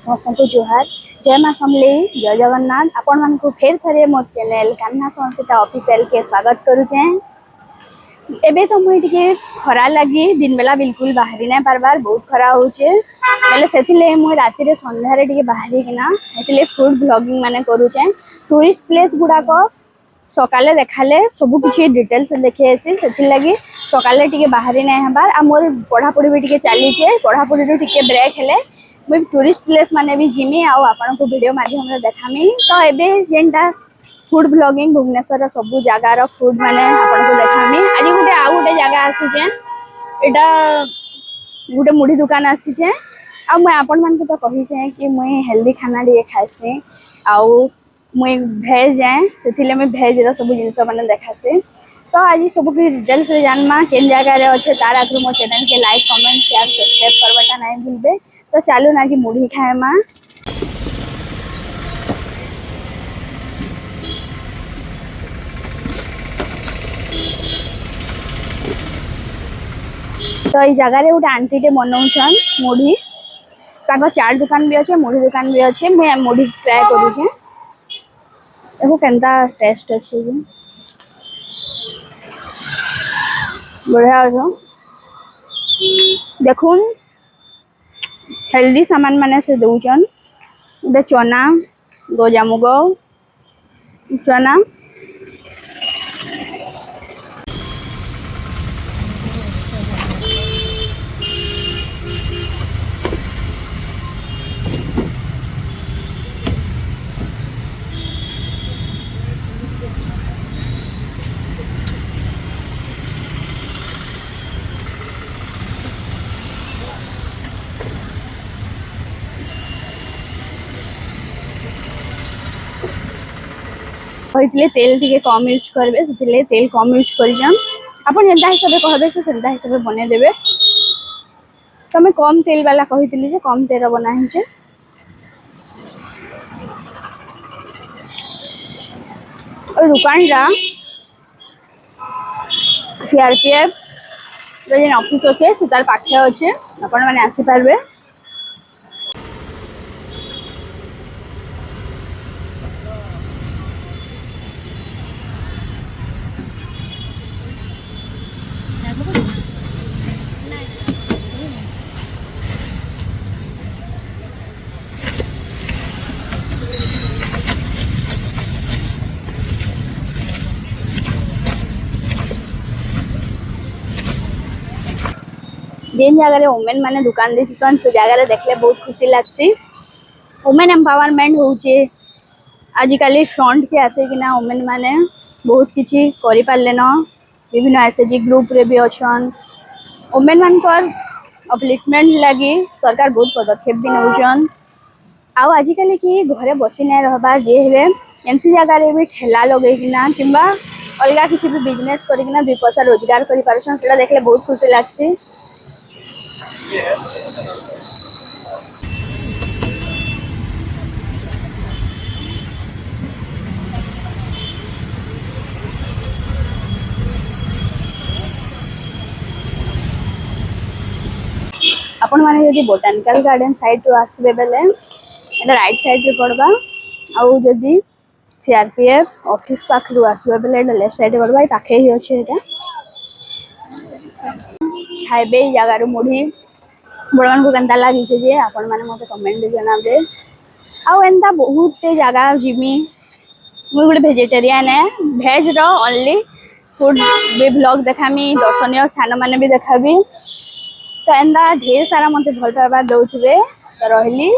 समस्त को जुहार। जय मां समलेई, जय जगन्नाथ। आपण मान को फेर थरे मो चैनल कान्हा संस्कृता ऑफिशियल के स्वागत करूचे। एबे तो मुई टिके खरा लगी दिन बेला बिल्कुल बाहरी ना पारबार, बहुत खरा होचे बोले सेथिले मुई राति रे संध्या रे टिके बाहरी किना एथिले फूड ब्लॉगिंग माने करूचे। टूरिस्ट प्लेस गुडा को सकाले देखाले सब किछि डिटेल्स देखि आसी, सेथि लागि सकाले टिके बाहरी नै हबार आ मोर पढ़ा पढ़ी भी टिके चली छे। पढ़ा पढ़ी रो टिके ब्रेक हेले मुई टूरिस्ट प्लेस माने भी जिमी आ आपन को वीडियो माध्यम रे देखामी। तो एबे जेंटा फूड ब्लॉगिंग भुवनेश्वर सब जगार फूड माने आपन को देखामी। आज गुटे आ गुटे जगह आसी छे, एटा गुटे मुढ़ी दुकान आसी छे आ मैं आपन मान को तो कहि छे कि मुई हेल्दी खाना डी खाइसी आ मुई भेज जाए, सेथिले मैं भेज रो सब जिंस माने देखासी। तो आज सब की डिटेल्स जानमा केन जगह रे अच्छे तार आगु मो चैनल के लाइक कमेंट शेयर सब्सक्राइब करवाटा नहीं भूलबे। तो चलो ना आज मुढ़ी खाएमा। तो ये जगह रे गोटे आंटी टे बनाउछन मुढ़ी, ताको चाट दुकान भी अच्छे मुढ़ी दुकान भी अच्छे। मैं मुढ़ी ट्राई करूछे, देखो केनता टेस्ट अच्छे जे बढ़िया हो। देखुन हेल्दी सामान माने से दउछन, दे चना गोजामुग चना कहते तेल टिके कम यूज करबे, से तेल कम यूज करिजन। अपन जेंता हिसाब से कहबे से सेंता हिसाब से बने देबे। तो मैं कम तेल वाला कहितली जे कम तेल बना हिचे। और दुकान जा सीआरपीएफ रे जेन ऑफिस अच्छे से तार पाखे अच्छे, अपन माने आसी पारबे। जेन जगह वुमेन माने दुकान देसन से जगह देखले बहुत खुशी लागसी। वुमेन एम्पावरमेंट होचे आजिकली फ्रंट के आसे कि ना वुमेन माने बहुत किछि करि पारले न। विभिन्न एसएचजी ग्रुप रे भी अछन। वुमेन मान पर अपलिफ्टमेंट लागि सरकार बहुत पदक्षेप भी नउछन। आ आजिकली कि घरे बसी नै रहबा जे हेले एनसी जगह रे भी ठेला लगे कि ना किबा अलगा किछि भी बिजनेस करि कि ना दुई पैसा रोजगार करि पारछन, सेला देखले बहुत खुशी लागसी। आपण माने यदि बोटानिकल गार्डन साइड रो आसबे बेले एटा राइट साइड रे पड़बा। आउ जदि सीआरपीएफ ऑफिस पाख रो आसबे बेले एटा लेफ्ट साइड रे पड़बा। पाखे ही अछि एटा खाइबे जगह रो मुढ़ी बड़न को केनता लागि छे जे आपण माने मते कमेंट दे जनाबे। आउ एंता बहुत जगह जिमी मुई गोटे वेजिटेरियन है, भेज रो ओनली फूड भी ब्लॉग देखामी, दर्शनीय स्थान माने भी देखाबी। तो एंता ढेर सारा मते भल पाइबा दउथबे। तो रहली।